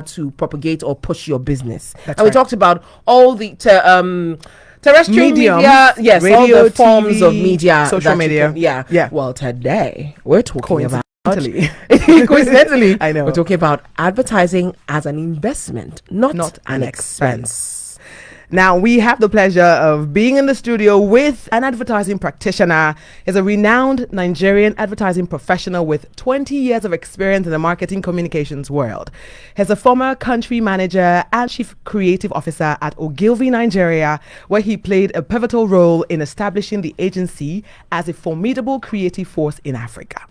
to propagate or push your business. That's and we right. talked about all the terrestrial Mediums, media, yes, radio, all the forms TV, of media, social that you media. can, Well, today we're talking about Coincidentally, I know. We're talking about advertising as an investment, not an expense. expense. Now, we have the pleasure of being in the studio with an advertising practitioner. He's a renowned Nigerian advertising professional with 20 years of experience in the marketing communications world. He's a former country manager and chief creative officer at Ogilvy Nigeria, where he played a pivotal role in establishing the agency as a formidable creative force in Africa.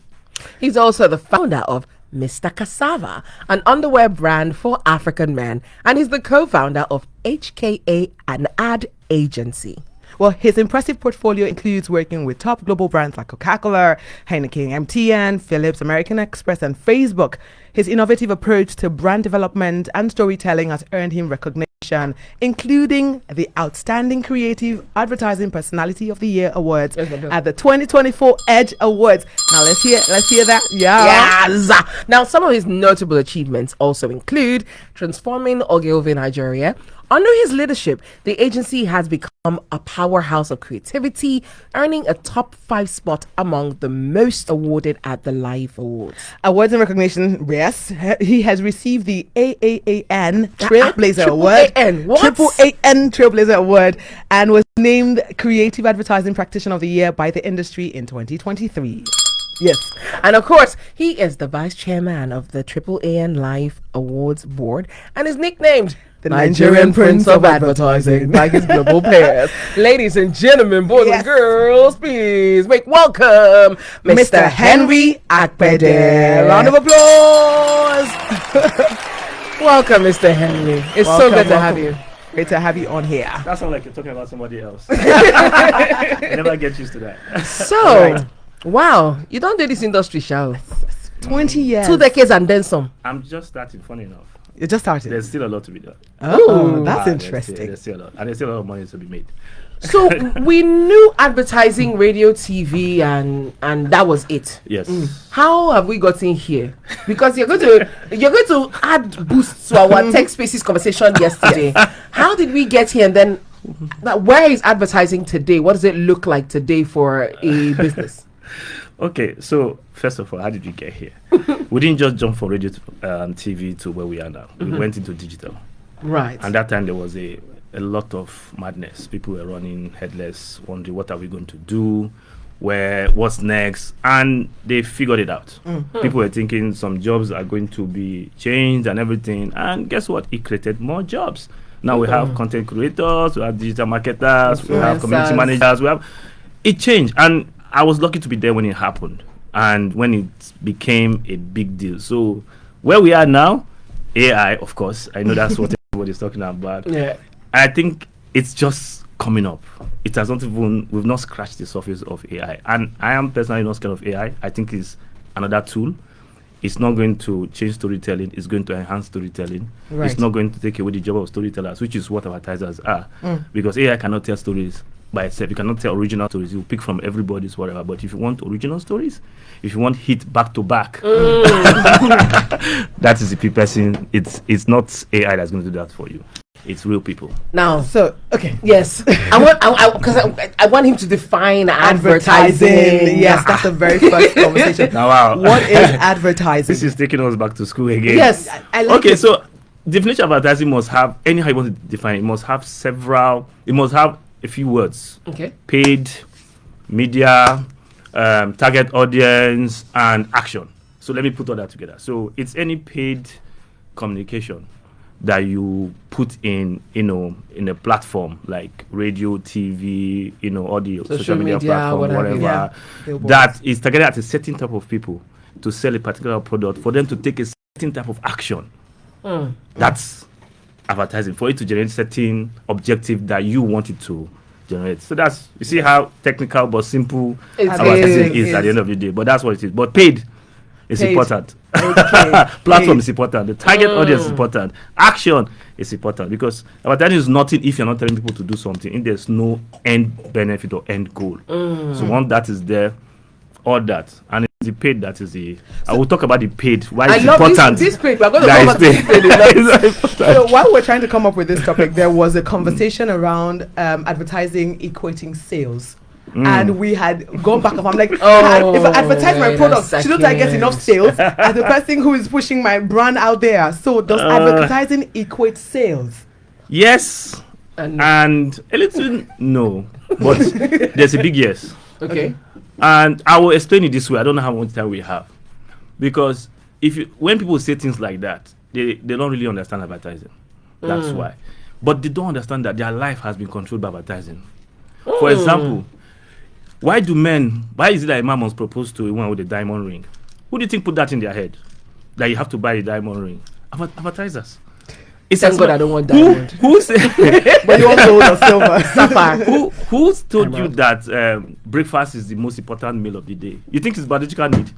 He's also the founder of Mr. Cassava, an underwear brand for African men, and he's the co-founder of HKA, an ad agency. Well, his impressive portfolio includes working with top global brands like Coca-Cola, Heineken, MTN, Philips, American Express, and Facebook. His innovative approach to brand development and storytelling has earned him recognition, including the Outstanding Creative Advertising Personality of the Year Awards at the 2024 Edge Awards. Now let's hear that. Yeah. Yes. Now, some of his notable achievements also include transforming Ogilvy Nigeria. Under his leadership, the agency has become a powerhouse of creativity, earning a top 5 spot among the most awarded at the Life Awards. Awards and recognition, yes. He has received the AAAN Trailblazer Award. Triple AN Trailblazer Award, and was named Creative Advertising Practitioner of the Year by the industry in 2023. Yes. And of course, he is the vice chairman of the Triple AN Life Awards board and is nicknamed the Nigerian Prince of Advertising by his global peers. Ladies and gentlemen, boys and girls, please make welcome Mr. Henry Akpede. Round of applause. Welcome, Mr. Henry. It's so good to have you. Great to have you on here. That sounds like you're talking about somebody else. I never get used to that. So, wow, you don't do this industry, shall 20 years. 2 decades and then some. I'm just starting, funny enough. You just started. There's still a lot to be done. Oh, that's interesting. There's still a lot. And there's still a lot of money to be made. So we knew advertising, radio, TV, and that was it. Yes. How have we gotten here? Because you're going to add boost to our Tech Spaces conversation yesterday. How did we get here? And then, where is advertising today? What does it look like today for a business? Okay, so first of all, how did we get here? We didn't just jump from radio to TV to where we are now. We went into digital. Right. And that time there was a lot of madness. People were running headless, wondering what are we going to do, what's next, and they figured it out. People were thinking some jobs are going to be changed and everything, and guess what? It created more jobs. Now we have content creators, we have digital marketers, we have community managers, it changed, and I was lucky to be there when it happened and when it became a big deal. So where we are now, AI, of course, I know that's what everybody's talking about. Yeah. I think it's just coming up. It has not even, we've not scratched the surface of AI. And I am personally not scared of AI. I think it's another tool. It's not going to change storytelling. It's going to enhance storytelling. Right. It's not going to take away the job of storytellers, which is what advertisers are. Because AI cannot tell stories by itself. You cannot tell original stories. You pick from everybody's whatever. But if you want original stories, if you want hit back to back, that is the person. It's not AI that's going to do that for you. It's real people. Now, So, okay. yes, I want him to define advertising. Yes, that's the very first conversation. Now, wow. What is advertising? This is taking us back to school again. Yes, I like Okay, it. so definition of advertising must have, anyhow you want to define it, it must have a few words. Okay. Paid, media, target audience, and action. So let me put all that together. So it's any paid communication that you put in a platform like radio, TV, all the social media platform, whatever. Yeah. That is targeted at a certain type of people to sell a particular product, for them to take a certain type of action. That's advertising, for it to generate certain objective that you want it to generate. So that's, you see how technical but simple advertising is at the end of the day. But that's what it is. But paid is important. Okay. Platform is important. The target audience is important. Action is important, because advertising is nothing if you're not telling people to do something, if there's no end benefit or end goal. So once that is there, all that, and The paid that is the. I will talk about the paid. Why I it's love important. this paid. We're going to that come back to is this paid. paid. So while we're trying to come up with this topic, there was a conversation around advertising equating sales. And we had gone back and I'm like, if I advertise my wait a product, shouldn't I get enough sales as the person who is pushing my brand out there? So does advertising equate sales? Yes, and a little no, but there's a big yes. Okay. And I will explain it this way. I don't know how much time we have, because when people say things like that, they don't really understand advertising. That's why. But they don't understand that their life has been controlled by advertising. For example, why is it that a man must propose to a woman with a diamond ring? Who do you think put that in their head? That you have to buy a diamond ring? Advertisers. Thank God I don't want diamond. Who said? But you want gold or silver? Sapphire. Who told you that breakfast is the most important meal of the day? You think it's biological need?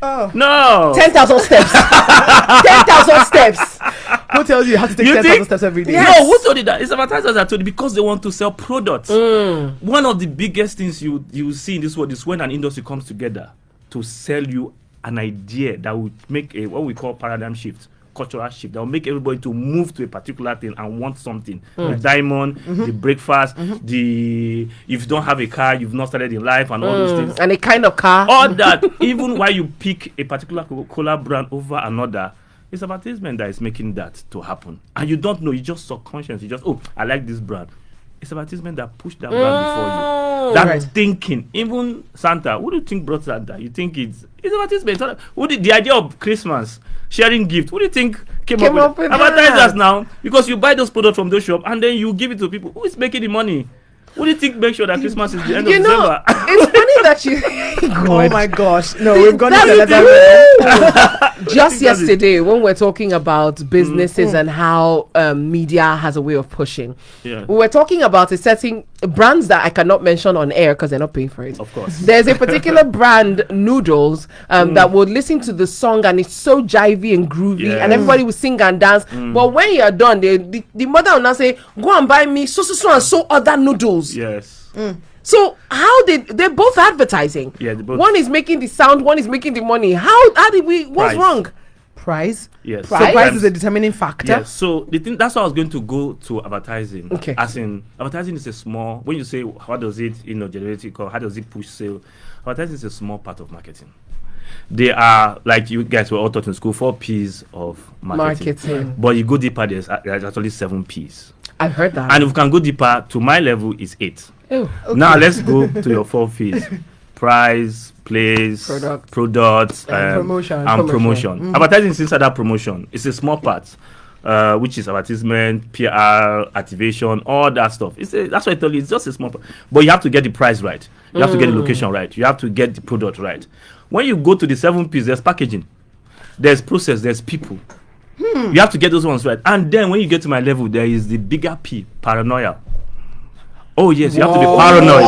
Oh. No. 10,000 steps. 10,000 steps. Who tells you how to take 10,000 steps every day? No, who told you that? It's advertisers that told you, because they want to sell products. One of the biggest things you see in this world is when an industry comes together to sell you an idea that will make what we call paradigm shift, cultural shift, that will make everybody to move to a particular thing and want something. The diamond, the breakfast, if you don't have a car, you've not started in life, and all those things. And a kind of car. All that, even while you pick a particular Coca-Cola brand over another, it's advertisement that is making that to happen. And you don't know, you just subconscious. You just, I like this brand. It's advertisement that pushed that brand before you. That thinking. Even Santa, who do you think brought Santa? You think it's advertisement. The idea of Christmas, sharing gift, who do you think came up with advertisers now? Because you buy those products from those shops and then you give it to people. Who is making the money? Who do you think make sure that Christmas is the end of December? It's funny that you... Oh my gosh. No, we've gone into that. Just yesterday, when we're talking about businesses and how media has a way of pushing, we were talking about a certain brands that I cannot mention on air because they're not paying for it. Of course. There's a particular brand, noodles, that would listen to the song and it's so jivey and groovy and everybody will sing and dance. But when you're done, the mother will now say, go and buy me so other noodles. Yes. So how did they're both advertising? Yeah, they both. One is making the sound, one is making the money. How did we? What's wrong? Price. Yes. So price is a determining factor. Yes. So the thing, that's why I was going to go to advertising. Okay. As in, advertising is a small. When you say how does it generate it, or how does it push sale? Advertising is a small part of marketing. They are, like you guys were all taught in school, 4 P's of marketing. But you go deeper, there's actually 7 P's. I've heard that. And if we can go deeper, to my level is 8. Oh, okay. Now let's go to your 4 P's. Price, place, products, promotion. Advertising is inside that promotion. It's a small part, which is advertisement, PR, activation, all that stuff. That's why I tell you, it's just a small part. But you have to get the price right. You have to get the location right. You have to get the product right. When you go to the 7 P's, there's packaging, there's process, there's people. You have to get those ones right. And then when you get to my level, there is the bigger P, paranoia. Oh yes, you have to be paranoid.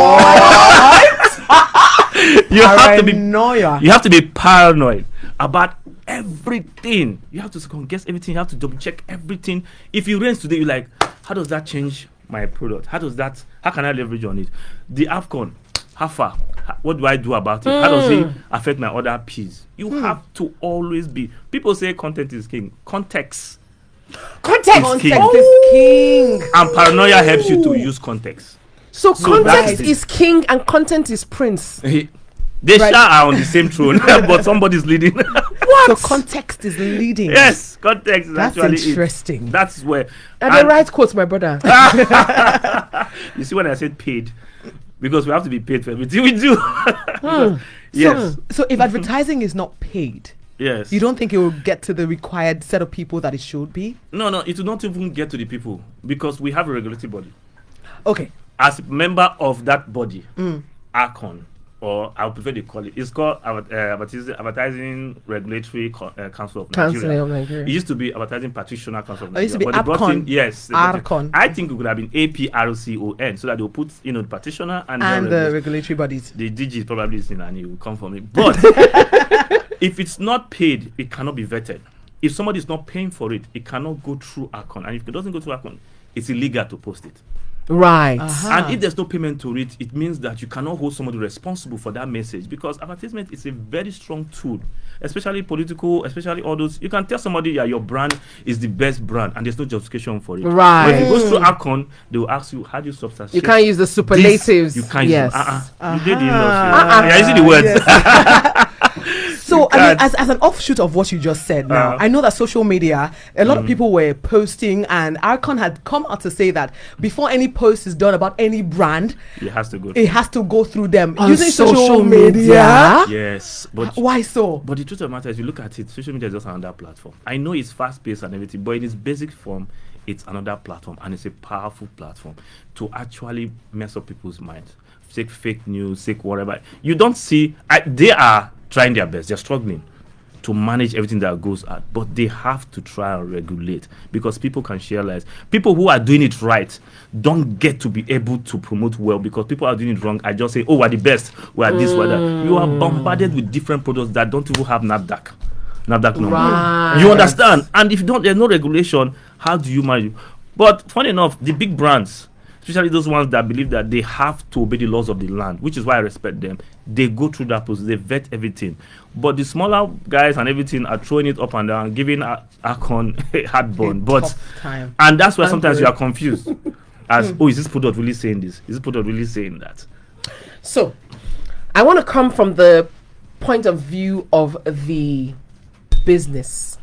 You have to be paranoid about everything. You have to second guess everything. You have to double check everything. If you raise today, you're like, how does that change my product? How can I leverage on it? The AFCON, how far? What do I do about it? How does it affect my other P's? You have to always be. People say content is king. Context is king. And paranoia helps you to use context. So context is king and content is prince. They are on the same throne, but somebody's leading. What? So context is leading. Yes, context is That's actually interesting. That's where. And the right quotes, my brother. You see when I said paid, because we have to be paid for everything we do. Yes. So if advertising is not paid, yes, you don't think it will get to the required set of people that it should be? No, it will not even get to the people because we have a regulatory body. Okay. As a member of that body, ARCON, or I would prefer to call it, it's called Advertising Regulatory Council of Nigeria. It used to be Advertising Practitioner Council of Nigeria. It used to be ARCON. Yes. ARCON. I think it could have been APRCON, so that they'll put, the practitioner and the regulatory bodies. The DG probably is in and it will come from it. But if it's not paid, it cannot be vetted. If somebody is not paying for it, it cannot go through ARCON. And if it doesn't go through ARCON, it's illegal to post it. Right. And if there's no payment to it, it means that you cannot hold somebody responsible for that message, because advertisement is a very strong tool, especially political, especially all those. You can tell somebody, yeah, your brand is the best brand, and there's no justification for it. Right. But if it goes through Akon, they will ask you, how do you substantiate? You can't use the superlatives. You can't yes. use You did the You're using the words. Yes. So, I mean, as an offshoot of what you just said now, I know that social media, a lot of people were posting, and Arcon had come out to say that before any post is done about any brand, it has to go through them. On using social media? Yes. But why so? But the truth of the matter is, you look at it, social media is just another platform. I know it's fast-paced and everything, but in its basic form, it's another platform, and it's a powerful platform to actually mess up people's minds. Fake news, whatever. You don't see, they are trying their best. They're struggling to manage everything that goes out, but they have to try and regulate, because people can share lies. People who are doing it right don't get to be able to promote well, because people are doing it wrong. I just say, oh, we're the best, we're this, we're that. You are bombarded with different products that don't even have NAFDAC number. Right. You understand? And if there's no regulation, how do you manage? But funny enough, the big brands, especially those ones that believe that they have to obey the laws of the land, which is why I respect them, they go through that process, they vet everything. But the smaller guys and everything are throwing it up and down, giving Akon heartburn. And that's why sometimes you are confused. As, is this product really saying this? Is this product really saying that? So, I want to come from the point of view of the business.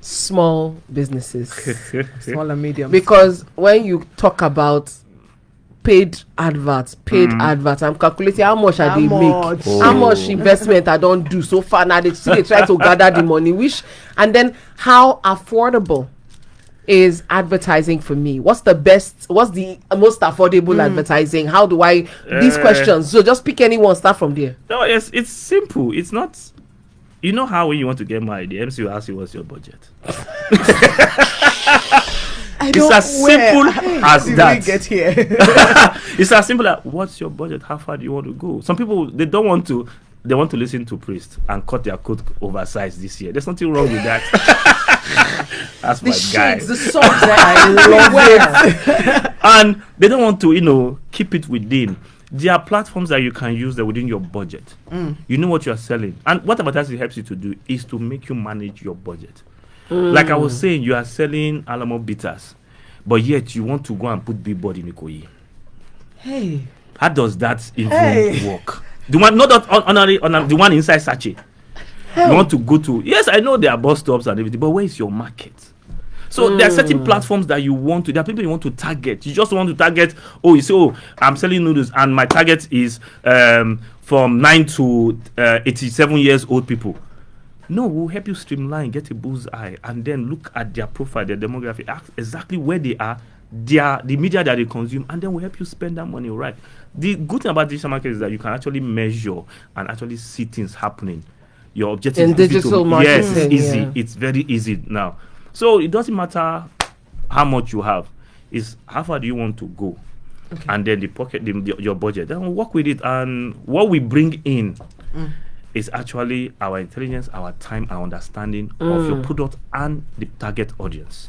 Small businesses. Small and medium. Because when you talk about paid adverts, I'm calculating how much I they make, how much investment I don't do so far. Now they try to gather the money, and then how affordable is advertising for me? What's the most affordable advertising? How do I these questions? So just pick anyone, start from there. No, it's simple. It's not. You know how when you want to get married, the MC will ask you what's your budget. It's as simple as that. We get here. It's as simple as, what's your budget? How far do you want to go? Some people, they want to listen to priest and cut their coat oversized this year. There's nothing wrong with that. That's my guy. The songs that I love it. And they don't want to, keep it within. There are platforms that you can use that within your budget. You know what you are selling. And what advertising helps you to do is to make you manage your budget. Like I was saying, you are selling Alamo bitters, but yet you want to go and put billboard in Ikoyi. Hey. How does that even work? The one, not on the one inside Sachi. You want to go to, yes, I know there are bus stops and everything, but where is your market? So there are certain platforms that you want to, there are people you want to target. You just want to target, you say, I'm selling noodles and my target is from 9 to 87 years old people. No, we'll help you streamline, get a bullseye, and then look at their profile, their demography, ask exactly where they are, the media that they consume, and then we'll help you spend that money right. The good thing about digital market is that you can actually measure and actually see things happening. Your objective in digital marketing. Yes, it's easy. Yeah. It's very easy now. So it doesn't matter how much you have. It's how far do you want to go, and then your budget. Then we'll work with it, and what we bring in is actually our intelligence, our time, our understanding of your product and the target audience.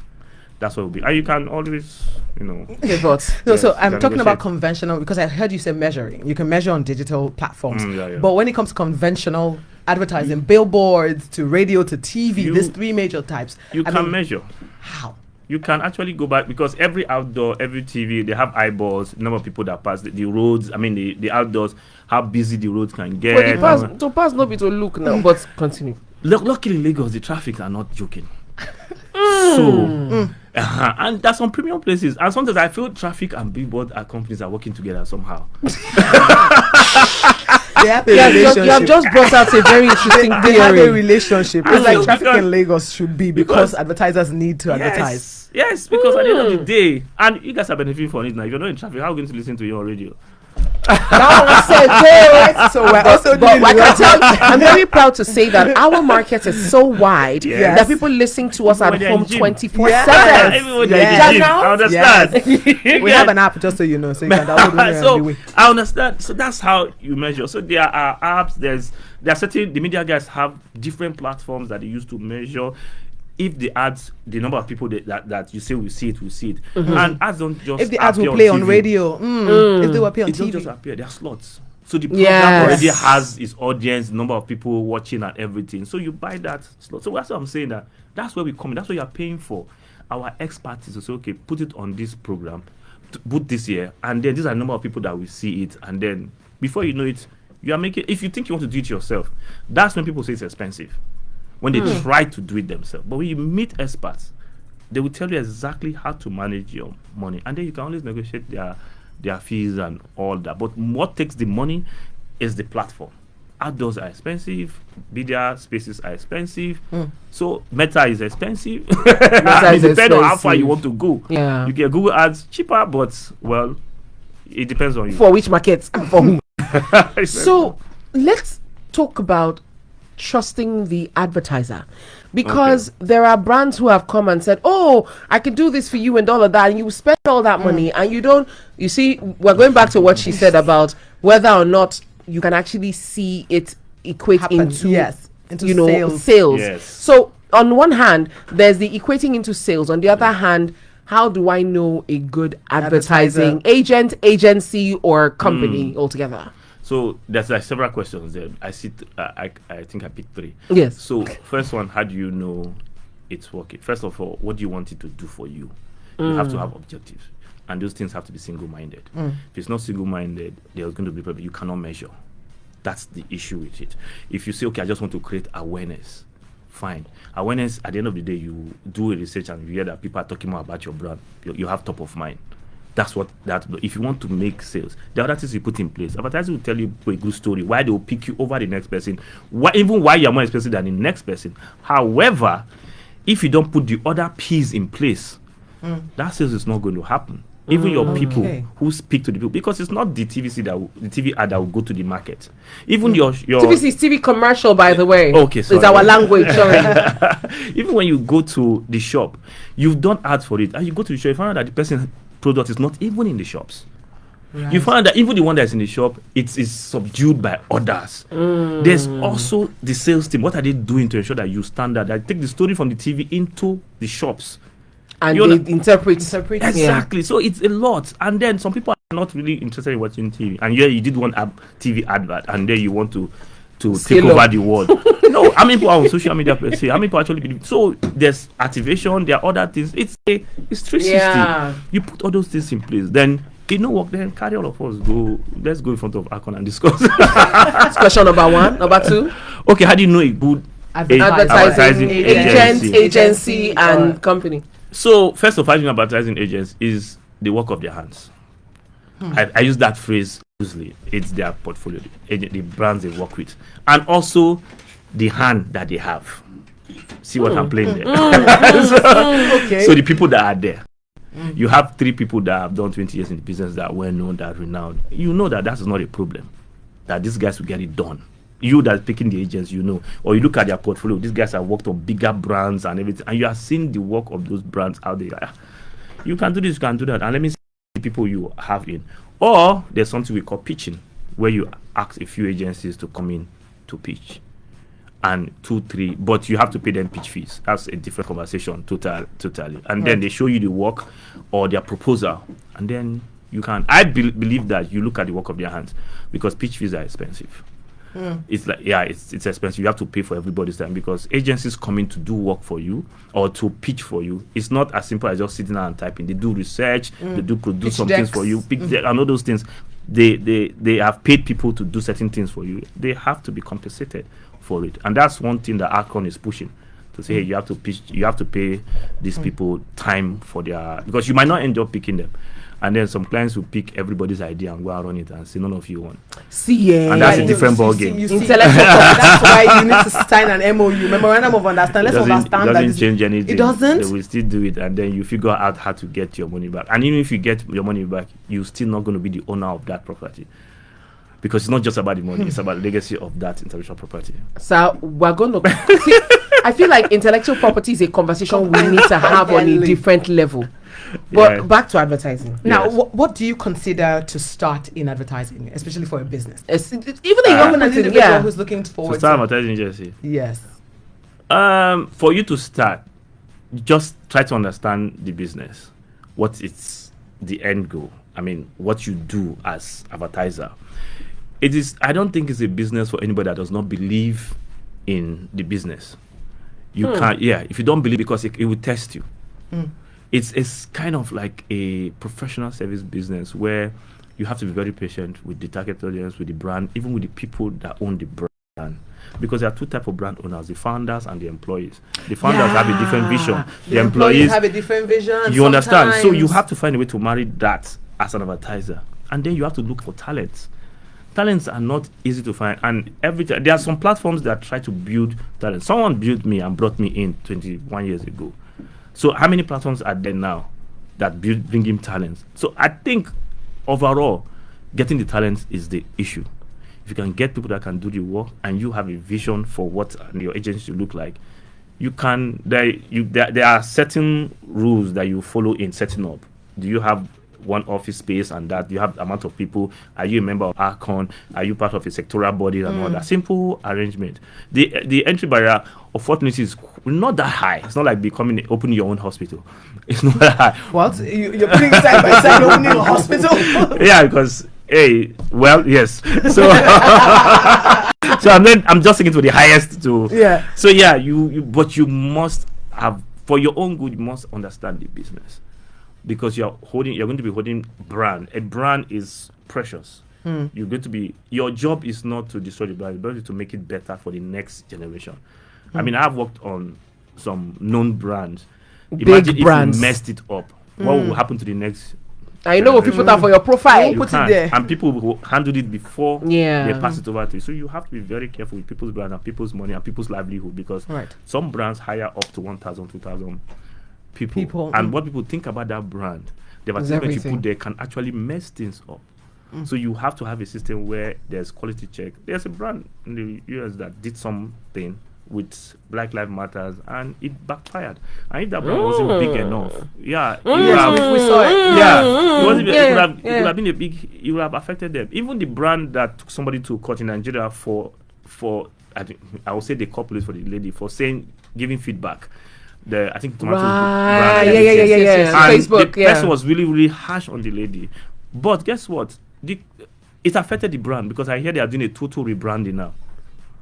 That's what will be. And you can always, pivot. So I'm talking about conventional, because I heard you say measuring. You can measure on digital platforms. But when it comes to conventional advertising, billboards to radio to TV, these three major types. You can measure. How? You can actually go back, because every outdoor, every TV, they have eyeballs, number of people that pass the roads. I mean, the outdoors, how busy the roads can get. But to pass, no be to look now, but continue. Luckily in Lagos, the traffic are not joking. So, and there's some premium places, and sometimes I feel traffic and billboard companies are working together somehow. You have just brought out a very interesting theory. They have a relationship. It's like traffic in Lagos should be because advertisers need to advertise. Yes, because at the end of the day, and you guys are benefiting from it now. If you're not in traffic, how are you going to listen to your radio? So we're also doing I'm very proud to say that our market is so wide that people listen to us at home 24/7. I understand. We have an app, just so you know, so you can download it. I understand. So that's how you measure. So there are apps. There are certain, the media guys have different platforms that they use to measure. if the ads, the number of people that you say will see it, and ads don't just if the ads appear will play on TV. radio, if they will appear on It don't TV. just appear. There are slots. So the program already has its audience, number of people watching and everything. So you buy that slot. So that's what I'm saying, that's where we come in. That's what you are paying for. Our expertise to say, okay, put it on this program, put this here, and then these are the number of people that will see it, and then before you know it, you are making. If you think you want to do it yourself, that's when people say it's expensive. When they try to do it themselves. But when you meet experts, they will tell you exactly how to manage your money. And then you can always negotiate their fees and all that. But what takes the money is the platform. Outdoors are expensive. Media spaces are expensive. So Meta is expensive. It depends on how far you want to go. Yeah. You get Google ads cheaper, but, well, it depends on you. For which markets? For whom? So let's talk about trusting the advertiser, because there are brands who have come and said, oh, I can do this for you and all of that, and you spend all that money and you see, we're going back to what she said about whether or not you can actually see it equate into sales. Yes. So on one hand, there's the equating into sales. On the other hand, how do I know a good advertising agent, agency, or company altogether? So there's like several questions there. I see. I think I picked 3. Yes. So first one, how do you know it's working? First of all, what do you want it to do for you? You have to have objectives, and those things have to be single-minded. If it's not single-minded, there's going to be problem. You cannot measure. That's the issue with it. If you say, okay, I just want to create awareness, fine. Awareness. At the end of the day, you do a research and you hear that people are talking more about your brand. You have top of mind. That's what that. If you want to make sales, the other things you put in place. Advertising will tell you a good story, why they will pick you over the next person, even why you are more expensive than the next person. However, if you don't put the other P's in place, that sales is not going to happen. Even your people who speak to the people, because it's not the the TV ad that will go to the market. Even your TVC is TV commercial, by the way. Okay, sorry. It's our language. Sorry. Even when you go to the shop, you've done ads for it, and you go to the shop, you find out that the person product is not even in the shops. Right. You find that even the one that's in the shop, it is subdued by others. There's also the sales team. What are they doing to ensure that you stand out? That take the story from the TV into the shops. And they interpret. Exactly. Yeah. So it's a lot. And then some people are not really interested in watching TV. And you did one TV advert, and then you want to take over the world. No, how many people are on social media per se? How many people actually believe? So there's activation, there are other things. It's 360. Yeah. You put all those things in place, then it no work. Then carry all of us go. Let's go in front of Akon and discuss. That's question number 1. Number 2. Okay, how do you know a good advertising agency and company? So first of all, advertising agents is the work of their hands. I use that phrase loosely. It's their portfolio, the brands they work with, and also the hand that they have. See what I'm playing there? So the people that are there. You have 3 people that have done 20 years in the business that are well known, that are renowned. You know that is not a problem. That these guys will get it done. You that's picking the agents, you know, or you look at their portfolio. These guys have worked on bigger brands and everything, and you are seeing the work of those brands out there. You can do this, you can do that, and let me see the people you have in. Or there's something we call pitching, where you ask a few agencies to come in to pitch, and 2, 3, but you have to pay them pitch fees. That's a different conversation, totally. And then they show you the work or their proposal, and then you can. I believe that you look at the work of their hands, because pitch fees are expensive. It's like, it's expensive. You have to pay for everybody's time, because agencies come in to do work for you or to pitch for you. It's not as simple as just sitting down and typing. They do research, they do produce some things for you, and all those things. They have paid people to do certain things for you. They have to be compensated for it, and that's one thing that Akon is pushing, to say, hey, you have to pitch, you have to pay these people time for their, because you might not end up picking them. And then some clients will pick everybody's idea and go and run it and say none of you want. And that's a different ball game. That's why you need to sign an MOU, memorandum of understanding. Let's understand that. It doesn't change anything. It doesn't. They will still do it, and then you figure out how to get your money back. And even if you get your money back, you're still not going to be the owner of that property, because it's not just about the money; it's about the legacy of that intellectual property. So we're going to. I feel like intellectual property is a conversation we need to have on a different level. But back to advertising. Now, what do you consider to start in advertising, especially for a business? Even a young individual who's looking forward to start advertising agency. Yes. For you to start, just try to understand the business, what it's the end goal. I mean, what you do as advertiser. It is. I don't think it's a business for anybody that does not believe in the business. You can't. Yeah, if you don't believe, because it will test you. It's kind of like a professional service business where you have to be very patient with the target audience, with the brand, even with the people that own the brand. Because there are two types of brand owners, the founders and the employees. The founders have a different vision. The employees have a different vision. You understand? So you have to find a way to marry that as an advertiser. And then you have to look for talents. Talents are not easy to find. And there are some platforms that try to build talent. Someone built me and brought me in 21 years ago. So how many platforms are there now that bring in talents? So I think overall, getting the talent is the issue. If you can get people that can do the work and you have a vision for what your agency should look like, you can. There are certain rules that you follow in setting up. Do you have one office space and that? Do you have amount of people? Are you a member of ARCON? Are you part of a sectoral body and all that? Simple arrangement. The entry barrier, unfortunately, is not that high. It's not like opening your own hospital. It's not that high. What? You're putting side by side opening a hospital? Yeah, because yes. So so I'm just thinking to the highest to. Yeah. So yeah, but you must have, for your own good, you must understand the business. Because you're going to be holding brand. A brand is precious. You're going to be. Your job is not to destroy the brand, but to make it better for the next generation. I mean, I've worked on some known brands. Imagine if you messed it up. What will happen to the next? I know what people that for your profile. Put it there, and people who handled it before they pass it over to you. So you have to be very careful with people's brand and people's money and people's livelihood, because some brands hire up to 1,000, 2,000 people. And what people think about that brand, the advertisement you put there can actually mess things up. So you have to have a system where there's quality check. There's a brand in the US that did something with Black Lives Matters and it backfired. And if that brand wasn't big enough, we saw it. It would have been a big. It would have affected them. Even the brand that took somebody to court in Nigeria for I would say the culprit for the lady for giving feedback. I think Tomatoes brand. Yes. And Facebook. The person was really, really harsh on the lady. But guess what? It affected the brand, because I hear they are doing a total rebranding now.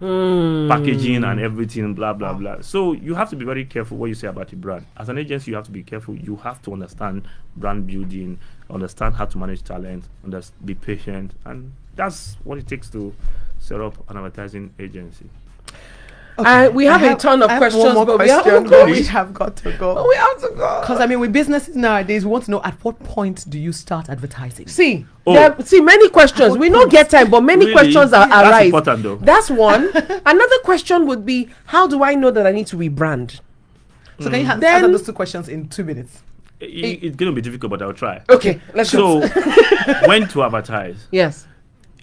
Packaging and everything, blah blah blah. So you have to be very careful what you say about the brand. As an agency, you have to be careful. You have to understand brand building, understand how to manage talent, be patient, and that's what it takes to set up an advertising agency. Okay. We have a ton of questions, but we have to go. We have got to go. We have to go. Because with businesses nowadays, we want to know, at what point do you start advertising? Many questions. We don't get time, but many questions are That's arise. important, though. That's one. Another question would be, how do I know that I need to rebrand? So can you answer those two questions in 2 minutes? It's going to be difficult, but I'll try. Okay, let's go. So, when to advertise? Yes.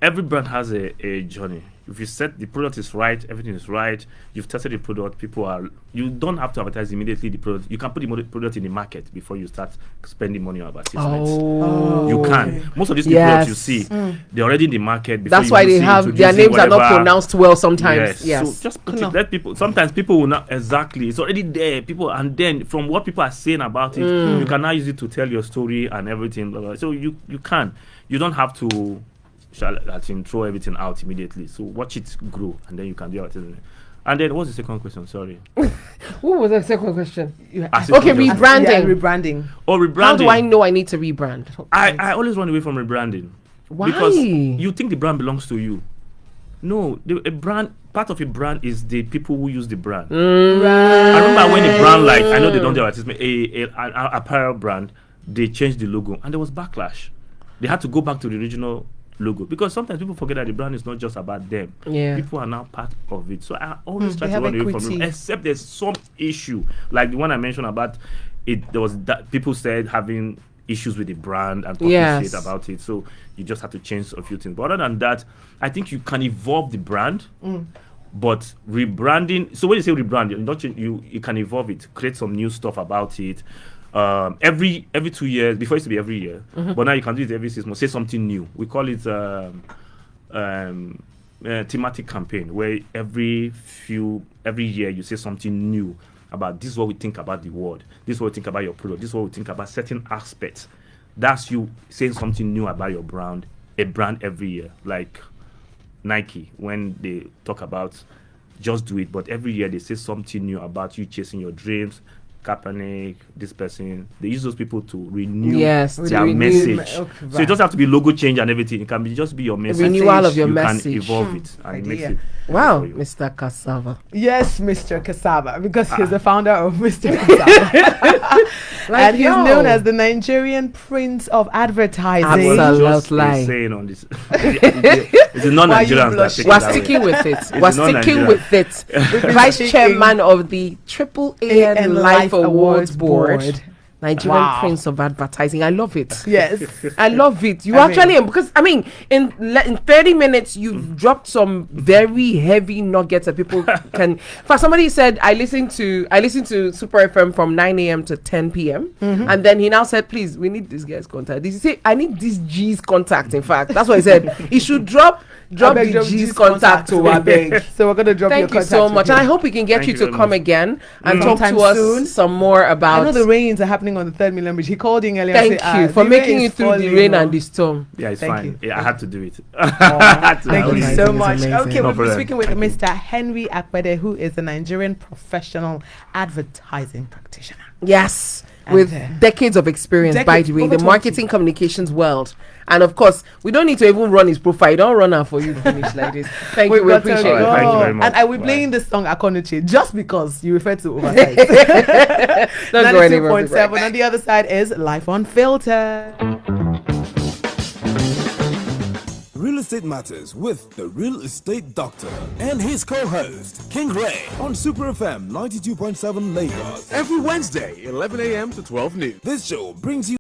Every brand has a journey. If you set the product is right, everything is right, you've tested the product, you don't have to advertise immediately the product. You can put the product in the market before you start spending money on advertisements. You can. Most of these products you see, they're already in the market. That's why they have, their names are not pronounced well sometimes. Yes. So just put it, let people, sometimes people will not, exactly, it's already there, and then from what people are saying about it, you can now use it to tell your story and everything. Blah, blah. So you don't have to throw everything out immediately. So watch it grow, and then you can do it. And then what's the second question? Sorry. What was the second question? Rebranding. Oh, rebranding. How do I know I need to rebrand? I always run away from rebranding. Why? Because you think the brand belongs to you. No, part of a brand is the people who use the brand. I remember when a brand, like, I know they don't do advertisement, an apparel brand, they changed the logo and there was backlash. They had to go back to the original logo, because sometimes people forget that the brand is not just about them. People are now part of it. So I always try to run away from it, except there's some issue like the one I mentioned about it. There was that people said having issues with the brand and talking shit about it, so you just have to change a few things. But other than that, I think you can evolve the brand. But rebranding, so when you say rebranding, you can evolve it, create some new stuff about it. Every 2 years. Before it used to be every year, but now you can do it every 6 months. Say something new. We call it thematic campaign, where every year you say something new about this is what we think about the world, this is what we think about your product, this is what we think about certain aspects. That's you saying something new about your brand, a brand every year. Like Nike, when they talk about just do it, but every year they say something new about you chasing your dreams. Kaepernick, this person, they use those people to renew their message. So it doesn't have to be logo change and everything. It can be just be your message. Renewal of your message. You can evolve it and it makes it. Wow, Mr. Cassava. Yes, Mr. Cassava, because he's the founder of Mr. Cassava. And he's known as the Nigerian Prince of Advertising. Absolutely. Saying on this. It's a non-Nigerian. We're sticking with it. We're sticking with it. Vice chairman of the AAAN Life Awards Board. Nigerian Prince of Advertising. I love it. Yes. I love it. You actually, because I mean, in 30 minutes, you've dropped some very heavy nuggets that people can. For somebody said, I listened to Super FM from 9 a.m. to 10 p.m. And then he now said, please, we need this guy's contact. Did he say, I need this G's contact? In fact, that's what he said. He should drop the G's contact to our beg. So we're going to drop your contact. Thank you so much. And I hope we can get you to come again and talk to us some more about. I know the rains are happening on the 3rd Millennium Bridge. He called in earlier. Thank you for making it through the rain and the storm. Yeah, it's fine. Yeah, I had to do it. Thank you so much. Okay, we'll be speaking with Mr. Henry Akpede, who is a Nigerian professional advertising practitioner. Yes, with decades of experience, by the way, in the marketing communications world. And of course, we don't need to even run his profile. Don't run out for you finish like this. Thank you. We appreciate it. Thank you very much. And I will be playing this song Akonuche just because you referred to oversight. Don't go anywhere. 92.7. On the other side is Life Unfiltered. Real Estate Matters with the Real Estate Doctor and his co-host, King Ray, on Super FM 92.7 Lagos. Every Wednesday, 11 a.m. to 12 noon. This show brings you